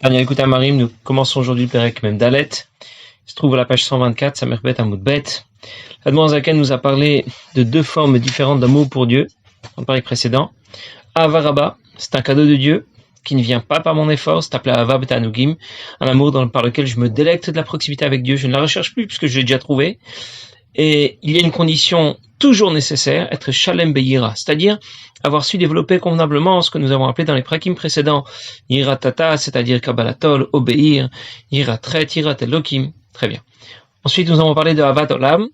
Tania écoute Marim, nous commençons aujourd'hui le Pérec même Dalet. Il se trouve à la page 124, Samerbet Amoudbet. L'Admor Zaken nous a parlé de deux formes différentes d'amour pour Dieu, dans le Pérec précédent. Avaraba, c'est un cadeau de Dieu qui ne vient pas par mon effort, c'est appelé Ava Betanugim, un amour par lequel je me délecte de la proximité avec Dieu, je ne la recherche plus puisque je l'ai déjà trouvé. Et il y a une condition toujours nécessaire, être Shalem Beyira, c'est-à-dire avoir su développer convenablement ce que nous avons appelé dans les prakim précédents, Yira Tata, c'est-à-dire Kabbalatol, obéir, Yira Tret, Yira Elokim, très bien. Ensuite, nous avons parlé de Avat Olam.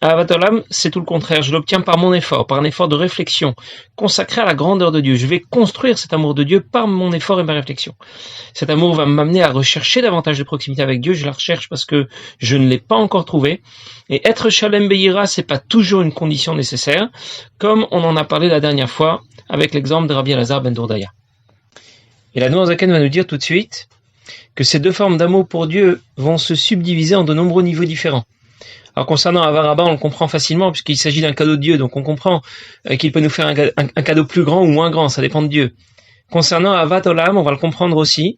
Avat Olam, c'est tout le contraire, je l'obtiens par mon effort, par un effort de réflexion, consacré à la grandeur de Dieu. Je vais construire cet amour de Dieu par mon effort et ma réflexion. Cet amour va m'amener à rechercher davantage de proximité avec Dieu, je la recherche parce que je ne l'ai pas encore trouvé. Et être Shalem Beyira, c'est pas toujours une condition nécessaire, comme on en a parlé la dernière fois avec l'exemple de Rabbi Elazar ben Dourdaya. Et la Noah Zaken va nous dire tout de suite que ces deux formes d'amour pour Dieu vont se subdiviser en de nombreux niveaux différents. Alors concernant Avaraba, on le comprend facilement puisqu'il s'agit d'un cadeau de Dieu, donc on comprend qu'il peut nous faire un cadeau plus grand ou moins grand, ça dépend de Dieu. Concernant Avat Olam, on va le comprendre aussi,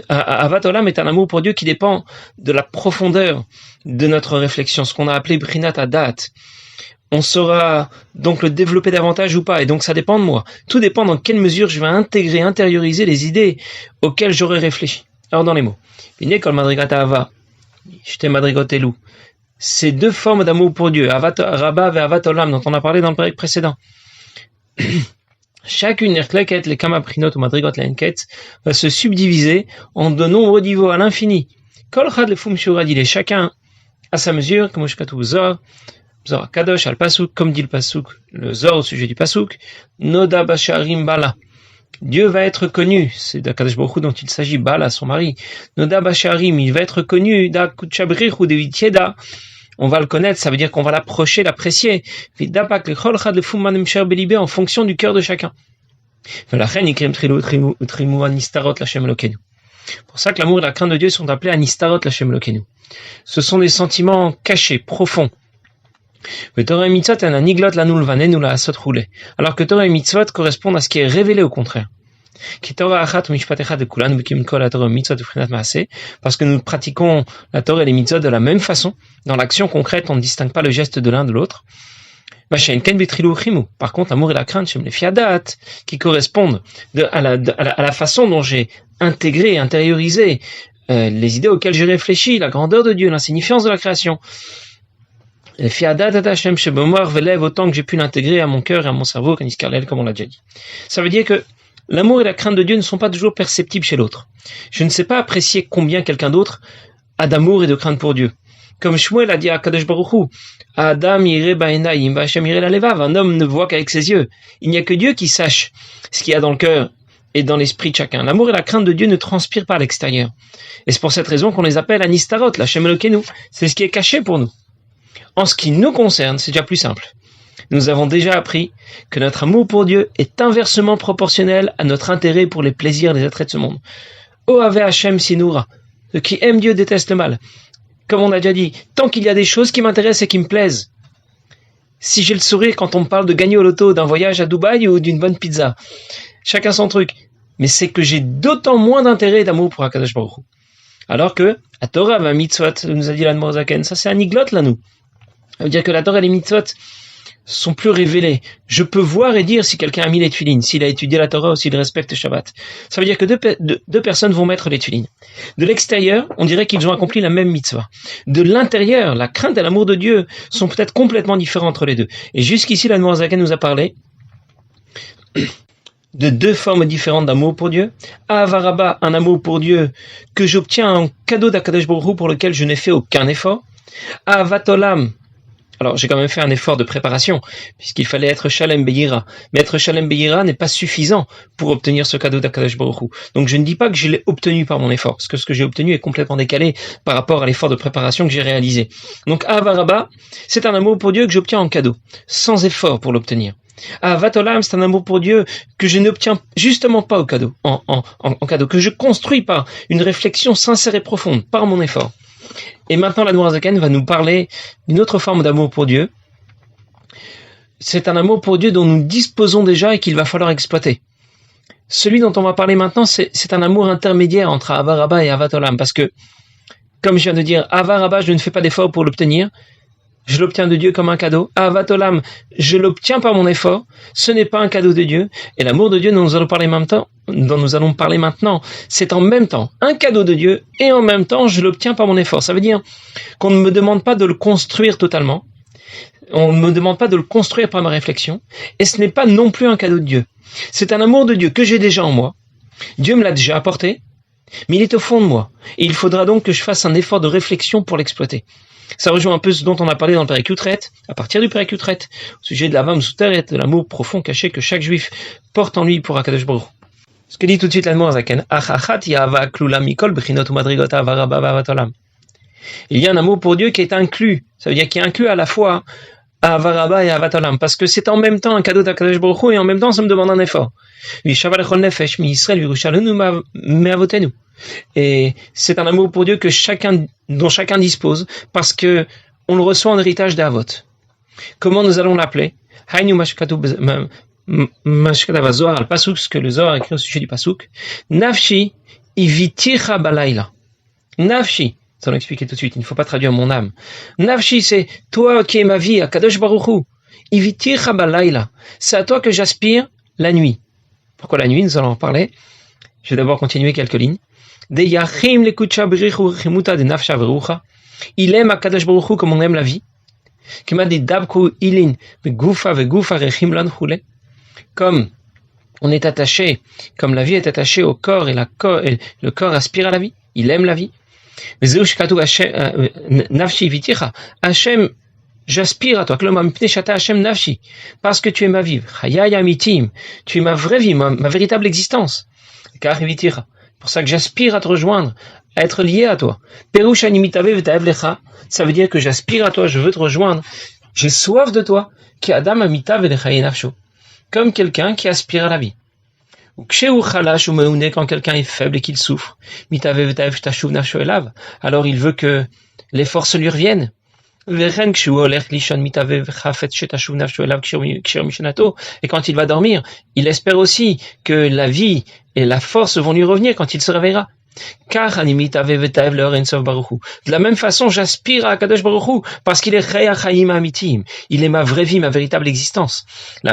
Avat Olam est un amour pour Dieu qui dépend de la profondeur de notre réflexion, ce qu'on a appelé Brinat Adat. On saura donc le développer davantage ou pas, et donc ça dépend de moi. Tout dépend dans quelle mesure je vais intérioriser les idées auxquelles j'aurais réfléchi. Alors dans les mots, ces deux formes d'amour pour Dieu, Avat Rabba et Avat Olam, dont on a parlé dans le période précédent. Chacune les kamaprinot ou madrigot l'enquête va se subdiviser en de nombreux niveaux à l'infini. Kol chad le fum shuradile, chacun à sa mesure, comme Shkatu Zor Kadosh al Pasuk, comme dit le Pasuk, le Zor au sujet du Pasuk, Noda Basharim Bala. Dieu va être connu, c'est d'Akadosh Baruch Hu dont il s'agit, Bala, son mari. Noda Basharim, il va être connu, da Kuchabrich ou de Vitieda. On va le connaître, ça veut dire qu'on va l'approcher, l'apprécier. En fonction du cœur de chacun. Pour ça que l'amour et la crainte de Dieu sont appelés Anistarot Lashem Lokenu. Ce sont des sentiments cachés, profonds. Alors que Torah et Mitzvot correspondent à ce qui est révélé au contraire. Parce que nous pratiquons la Torah et les mitzvot de la même façon. Dans l'action concrète, on ne distingue pas le geste de l'un de l'autre. Par contre, l'amour et la crainte, qui correspondent à la façon dont j'ai intégré, intériorisé les idées auxquelles j'ai réfléchi, la grandeur de Dieu, l'insignifiance de la création. Autant que j'ai pu l'intégrer à mon cœur et à mon cerveau, comme on l'a déjà dit. Ça veut dire que l'amour et la crainte de Dieu ne sont pas toujours perceptibles chez l'autre. Je ne sais pas apprécier combien quelqu'un d'autre a d'amour et de crainte pour Dieu. Comme Shmuel a dit à Kadosh Baruch Hu, Adam yireh ba'enayim, Hashem yireh lalevav, un homme ne voit qu'avec ses yeux. Il n'y a que Dieu qui sache ce qu'il y a dans le cœur et dans l'esprit de chacun. L'amour et la crainte de Dieu ne transpirent pas à l'extérieur. Et c'est pour cette raison qu'on les appelle Anistarot, la Shem Elokenu. C'est ce qui est caché pour nous. En ce qui nous concerne, c'est déjà plus simple. Nous avons déjà appris que notre amour pour Dieu est inversement proportionnel à notre intérêt pour les plaisirs des attraits de ce monde. Ohave Hashem Sinura, ceux qui aiment Dieu détestent le mal. Comme on a déjà dit, tant qu'il y a des choses qui m'intéressent et qui me plaisent. Si j'ai le sourire quand on me parle de gagner au loto, d'un voyage à Dubaï ou d'une bonne pizza, chacun son truc. Mais c'est que j'ai d'autant moins d'intérêt et d'amour pour Akadosh Baruch Hu. Alors que, à Torah, va mitzvot, nous a dit l'Admor Zaken, ça c'est un iglot là nous. Ça veut dire que la Torah et les mitzvot sont plus révélés. Je peux voir et dire si quelqu'un a mis les tefilines, s'il a étudié la Torah ou s'il respecte Shabbat. Ça veut dire que deux personnes vont mettre les tefilines. De l'extérieur, on dirait qu'ils ont accompli la même mitzvah. De l'intérieur, la crainte et l'amour de Dieu sont peut-être complètement différents entre les deux. Et jusqu'ici, l'Admor Zaken nous a parlé de deux formes différentes d'amour pour Dieu. Avaraba, un amour pour Dieu que j'obtiens en cadeau d'Akadosh Baruch Hu pour lequel je n'ai fait aucun effort. Avat Olam, alors j'ai quand même fait un effort de préparation, puisqu'il fallait être Shalem Beyira. Mais être Shalem Beyira n'est pas suffisant pour obtenir ce cadeau d'Akadosh Baruch Hu. Donc je ne dis pas que je l'ai obtenu par mon effort, parce que ce que j'ai obtenu est complètement décalé par rapport à l'effort de préparation que j'ai réalisé. Donc Avaraba, c'est un amour pour Dieu que j'obtiens en cadeau, sans effort pour l'obtenir. Avat Olam, c'est un amour pour Dieu que je n'obtiens justement pas au cadeau, en cadeau, que je construis par une réflexion sincère et profonde, par mon effort. Et maintenant, l'Admor Zaken va nous parler d'une autre forme d'amour pour Dieu. C'est un amour pour Dieu dont nous disposons déjà et qu'il va falloir exploiter. celui dont on va parler maintenant, c'est un amour intermédiaire entre Ahava Rabba et Ahavat Olam, parce que, comme je viens de dire, Ahava Rabba, je ne fais pas d'effort pour l'obtenir, je l'obtiens de Dieu comme un cadeau. Ahavat Olam, je l'obtiens par mon effort, ce n'est pas un cadeau de Dieu, et l'amour de Dieu dont nous allons parler maintenant, c'est en même temps un cadeau de Dieu, et en même temps, je l'obtiens par mon effort. Ça veut dire qu'on ne me demande pas de le construire totalement, on ne me demande pas de le construire par ma réflexion, et ce n'est pas non plus un cadeau de Dieu. C'est un amour de Dieu que j'ai déjà en moi, Dieu me l'a déjà apporté, mais il est au fond de moi, et il faudra donc que je fasse un effort de réflexion pour l'exploiter. Ça rejoint un peu ce dont on a parlé dans le Perek Yutret, à partir du Perek Yutret, au sujet de l'Avam Souteret, de l'amour profond caché que chaque juif porte en lui pour Akadosh Baruch Hu. Ce que dit tout de suite l'Admor Zaken, il y a un amour pour Dieu qui est inclus, ça veut dire qui est inclus à la fois à Ahava Rabba et à Ahavat Olam, parce que c'est en même temps un cadeau d'Akadosh Baruch Hu et en même temps ça me demande un effort. Et c'est un amour pour Dieu dont chacun dispose, parce que on le reçoit en héritage d'Avot. Comment nous allons l'appeler? Ce que le Zohar écrit au sujet du Pasuk. Nafshi iviticha balayla. Nafshi, ça on l'expliquer tout de suite, il ne faut pas traduire mon âme. Nafshi, c'est toi qui es ma vie, Akadosh Baruch Hu. Iviticha balayla. C'est à toi que j'aspire la nuit. Pourquoi la nuit? Nous allons en parler. Je vais d'abord continuer quelques lignes. Il aime Akadosh Baruch Hu comme on aime la vie. Comme on est attaché, comme la vie est attachée au corps et le corps aspire à la vie. Il aime la vie. Hachem, j'aspire à toi. Parce que tu es ma vie. Tu es ma vraie vie, ma véritable existence. Pour ça que j'aspire à te rejoindre, à être lié à toi. Ça veut dire que j'aspire à toi, je veux te rejoindre. J'ai soif de toi. Comme quelqu'un qui aspire à la vie. Quand quelqu'un est faible et qu'il souffre, alors il veut que les forces lui reviennent. Et quand il va dormir, il espère aussi que la vie et la force vont lui revenir quand il se réveillera. De la même façon, j'aspire à Akadosh Baruch Hu parce qu'il est Chaya Chaim Amitim. Il est ma vraie vie, ma véritable existence. Et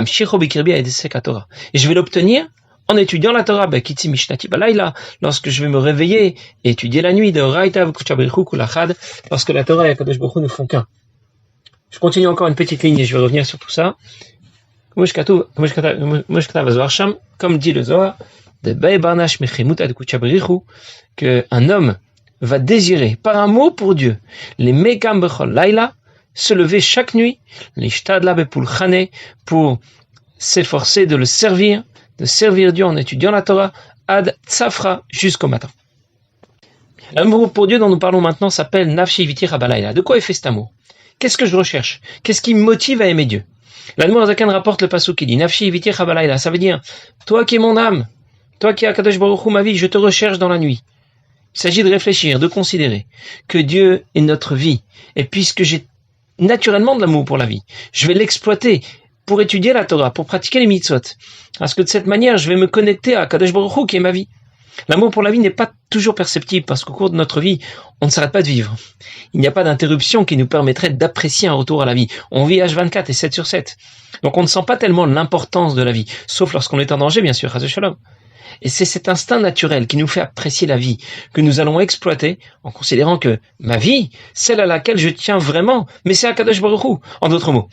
je vais l'obtenir en étudiant la Torah, lorsque je vais me réveiller et étudier la nuit de Raïta lorsque la Torah et Akadosh Baruch Hu ne font qu'un. Je continue encore une petite ligne et je vais revenir sur tout ça. Comme dit le Zohar, qu'un homme va désirer par amour pour Dieu les Mekam Bechol Laila, se lever chaque nuit, les Shtadla Bepul Chane, pour s'efforcer de le servir, de servir Dieu en étudiant la Torah, ad Tzafra, jusqu'au matin. L'amour pour Dieu dont nous parlons maintenant s'appelle Nafshi Vitir Habalayla. De quoi est fait cet amour? Qu'est-ce que je recherche? Qu'est-ce qui me motive à aimer Dieu? L'Admor Zaken rapporte le pasuk qui dit Nafshi Vitir Habalayla. Ça veut dire, toi qui es mon âme, toi qui es Akadosh Baruch Hu ma vie, je te recherche dans la nuit. Il s'agit de réfléchir, de considérer que Dieu est notre vie. Et puisque j'ai naturellement de l'amour pour la vie, je vais l'exploiter pour étudier la Torah, pour pratiquer les mitzvot. Parce que de cette manière, je vais me connecter à Akadosh Baruch Hu qui est ma vie. L'amour pour la vie n'est pas toujours perceptible parce qu'au cours de notre vie, on ne s'arrête pas de vivre. Il n'y a pas d'interruption qui nous permettrait d'apprécier un retour à la vie. On vit H24 et 7 sur 7. Donc on ne sent pas tellement l'importance de la vie, sauf lorsqu'on est en danger, bien sûr, Chas v'Shalom. Et c'est cet instinct naturel qui nous fait apprécier la vie, que nous allons exploiter en considérant que ma vie, celle à laquelle je tiens vraiment, mais c'est Akadosh Baruch Hu. En d'autres mots,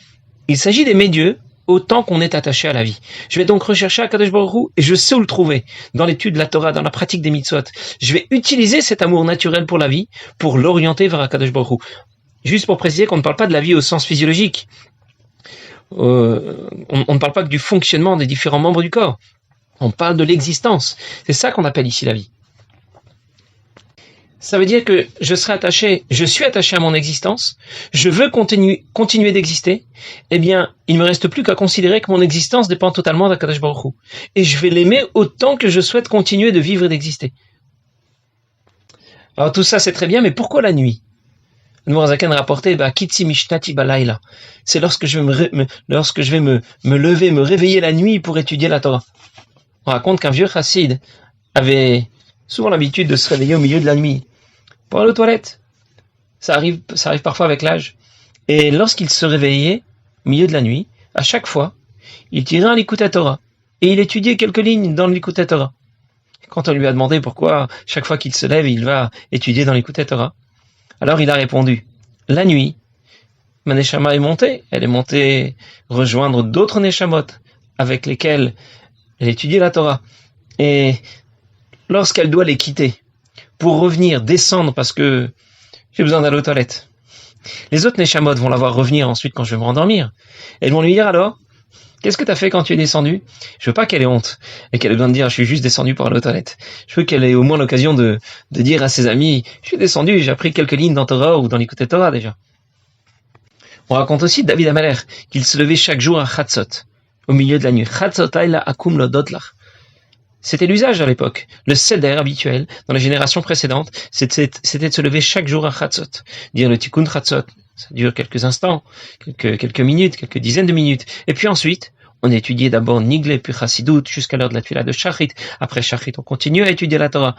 il s'agit d'aimer Dieu autant qu'on est attaché à la vie. Je vais donc rechercher Akadosh Baruch Hu et je sais où le trouver, dans l'étude de la Torah, dans la pratique des mitzvot. Je vais utiliser cet amour naturel pour la vie, pour l'orienter vers Akadosh Baruch Hu. Juste pour préciser qu'on ne parle pas de la vie au sens physiologique. On ne parle pas que du fonctionnement des différents membres du corps. On parle de l'existence. C'est ça qu'on appelle ici la vie. Ça veut dire que je suis attaché à mon existence, je veux continuer d'exister, eh bien, il ne me reste plus qu'à considérer que mon existence dépend totalement d'Akadosh Baruch Hu. Et je vais l'aimer autant que je souhaite continuer de vivre et d'exister. Alors tout ça c'est très bien, mais pourquoi la nuit? Le Mourazakan rapportait, Kitsi Mishnati Balayla. C'est lorsque je vais me lever, me réveiller la nuit pour étudier la Torah. On raconte qu'un vieux chassid avait souvent l'habitude de se réveiller au milieu de la nuit pour aller aux toilettes. Ça arrive parfois avec l'âge. Et lorsqu'il se réveillait au milieu de la nuit, à chaque fois, il tirait un Likutei Torah et il étudiait quelques lignes dans le Likutei Torah. Quand on lui a demandé pourquoi chaque fois qu'il se lève, il va étudier dans le Likutei Torah, alors il a répondu: la nuit, ma neshama est montée. Elle est montée rejoindre d'autres neshamot avec lesquels elle étudiait la Torah. Et lorsqu'elle doit les quitter pour revenir, descendre parce que j'ai besoin d'aller aux toilettes, les autres neshamot vont la voir revenir ensuite quand je vais me rendormir. Elles vont lui dire: alors, qu'est-ce que tu as fait quand tu es descendu? Je veux pas qu'elle ait honte et qu'elle ait besoin de dire: je suis juste descendu pour aller aux toilettes. Je veux qu'elle ait au moins l'occasion de dire à ses amis: je suis descendu, j'ai appris quelques lignes dans Torah ou dans l'Likutei Torah déjà. On raconte aussi de David Amalek qu'il se levait chaque jour à Chatzot, au milieu de la nuit. Chatzot ayla akum lo dotlach. C'était l'usage à l'époque. Le seder habituel, dans les générations précédentes, c'était de se lever chaque jour à Chatzot. Dire le tikkun Chatzot. Ça dure quelques instants, quelques minutes, quelques dizaines de minutes. Et puis ensuite, on étudiait d'abord Nigle, puis Chassidut, jusqu'à l'heure de la Tfila de Shachrit. Après Shachrit, on continue à étudier la Torah.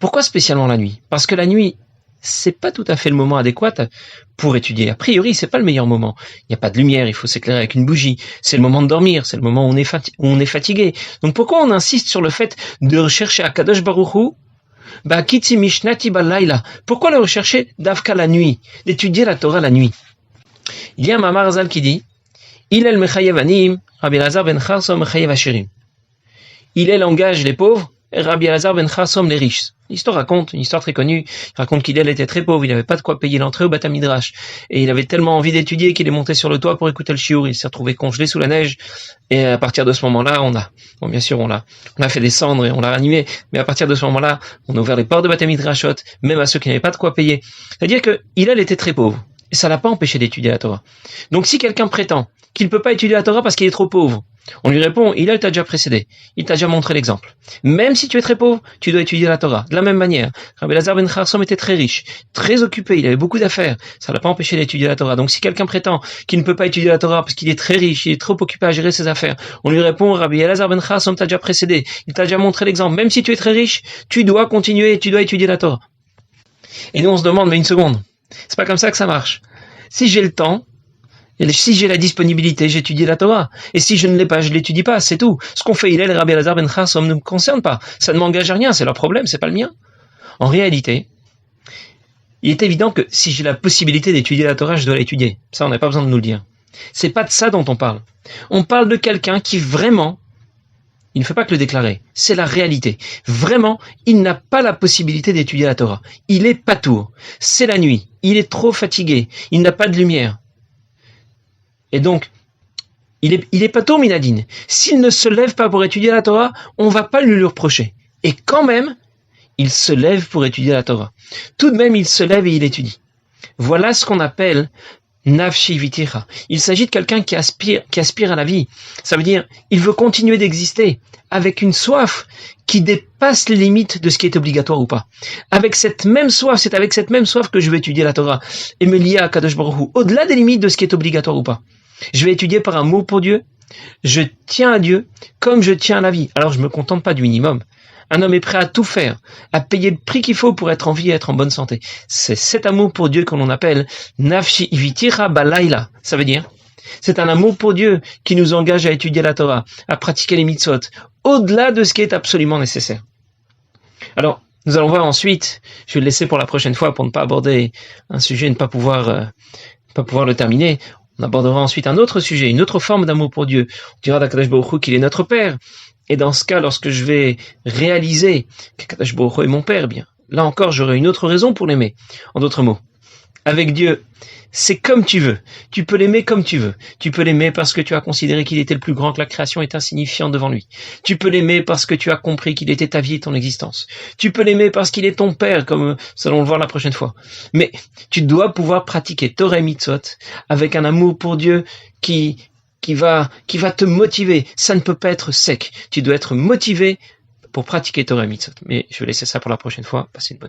Pourquoi spécialement la nuit? Parce que la nuit, c'est pas tout à fait le moment adéquat pour étudier. A priori, c'est pas le meilleur moment. Il n'y a pas de lumière, il faut s'éclairer avec une bougie. C'est le moment de dormir, c'est le moment où on est fatigué. Donc pourquoi on insiste sur le fait de rechercher Akadosh Baruch Hu? Kitsi mishnati balayla. Pourquoi le rechercher d'Avka la nuit, d'étudier la Torah la nuit? Il y a un Mamar Zal qui dit: Hillel mechayev anim, Rabbi Elazar ben Charsom mechayev ashirim. Hillel engage les pauvres, et Rabbi Elazar ben Charsom les riches. L'histoire raconte, une histoire très connue, il raconte qu'Hillel était très pauvre, il n'avait pas de quoi payer l'entrée au Beth Midrash, et il avait tellement envie d'étudier qu'il est monté sur le toit pour écouter le shiur. Il s'est retrouvé congelé sous la neige, et à partir de ce moment-là, on l'a fait descendre et on l'a ranimé, mais à partir de ce moment-là, on a ouvert les portes de Beth Midrashot, même à ceux qui n'avaient pas de quoi payer. C'est-à-dire que Hillel était très pauvre, et ça l'a pas empêché d'étudier la Torah. Donc si quelqu'un prétend qu'il ne peut pas étudier la Torah parce qu'il est trop pauvre, on lui répond: Hillel t'a déjà précédé, il t'a déjà montré l'exemple. Même si tu es très pauvre, tu dois étudier la Torah. De la même manière, Rabbi Elazar ben Charsom était très riche, très occupé, il avait beaucoup d'affaires, ça l'a pas empêché d'étudier la Torah. Donc si quelqu'un prétend qu'il ne peut pas étudier la Torah parce qu'il est très riche, il est trop occupé à gérer ses affaires, on lui répond: Rabbi Elazar ben Charsom t'a déjà précédé, il t'a déjà montré l'exemple. Même si tu es très riche, tu dois continuer, tu dois étudier la Torah. Et nous on se demande: mais une seconde, c'est pas comme ça que ça marche. Si j'ai le temps, et si j'ai la disponibilité, j'étudie la Torah. Et si je ne l'ai pas, je l'étudie pas, c'est tout. Ce qu'on fait Hillel et Rabbi Elazar ben Charsom ne me concerne pas. Ça ne m'engage à rien, c'est leur problème, c'est pas le mien. En réalité, il est évident que si j'ai la possibilité d'étudier la Torah, je dois l'étudier. Ça, on n'a pas besoin de nous le dire. C'est pas de ça dont on parle. On parle de quelqu'un qui vraiment, il ne fait pas que le déclarer, c'est la réalité. Vraiment, il n'a pas la possibilité d'étudier la Torah. Il est patour. C'est la nuit. Il est trop fatigué. Il n'a pas de lumière. Et donc, il est patour minadine. S'il ne se lève pas pour étudier la Torah, on va pas lui reprocher. Et quand même, il se lève pour étudier la Torah. Tout de même, il se lève et il étudie. Voilà ce qu'on appelle nafshi vitira. Il s'agit de quelqu'un qui aspire à la vie. Ça veut dire, il veut continuer d'exister avec une soif qui dépasse les limites de ce qui est obligatoire ou pas. Avec cette même soif, c'est avec cette même soif que je vais étudier la Torah et me lier à Kadosh Baruch Hu, au-delà des limites de ce qui est obligatoire ou pas. Je vais étudier par amour pour Dieu. Je tiens à Dieu comme je tiens à la vie. Alors je me contente pas du minimum. Un homme est prêt à tout faire, à payer le prix qu'il faut pour être en vie et être en bonne santé. C'est cet amour pour Dieu qu'on appelle nafshi vitira balayla. Ça veut dire, c'est un amour pour Dieu qui nous engage à étudier la Torah, à pratiquer les mitzvot, au-delà de ce qui est absolument nécessaire. Alors, nous allons voir ensuite, je vais le laisser pour la prochaine fois pour ne pas aborder un sujet et ne pas pouvoir le terminer. On abordera ensuite un autre sujet, une autre forme d'amour pour Dieu. On dira d'Akadosh Baruch Hu qu'il est notre Père. Et dans ce cas, lorsque je vais réaliser qu'Akadosh Baruch Hu est mon Père, eh bien, là encore, j'aurai une autre raison pour l'aimer. En d'autres mots, avec Dieu, c'est comme tu veux. Tu peux l'aimer comme tu veux. Tu peux l'aimer parce que tu as considéré qu'il était le plus grand, que la création est insignifiante devant lui. Tu peux l'aimer parce que tu as compris qu'il était ta vie et ton existence. Tu peux l'aimer parce qu'il est ton Père, comme nous allons le voir la prochaine fois. Mais tu dois pouvoir pratiquer Torah et Mitzvot avec un amour pour Dieu qui va te motiver. Ça ne peut pas être sec. Tu dois être motivé pour pratiquer Torah et Mitzvot. Mais je vais laisser ça pour la prochaine fois. Passez une bonne journée.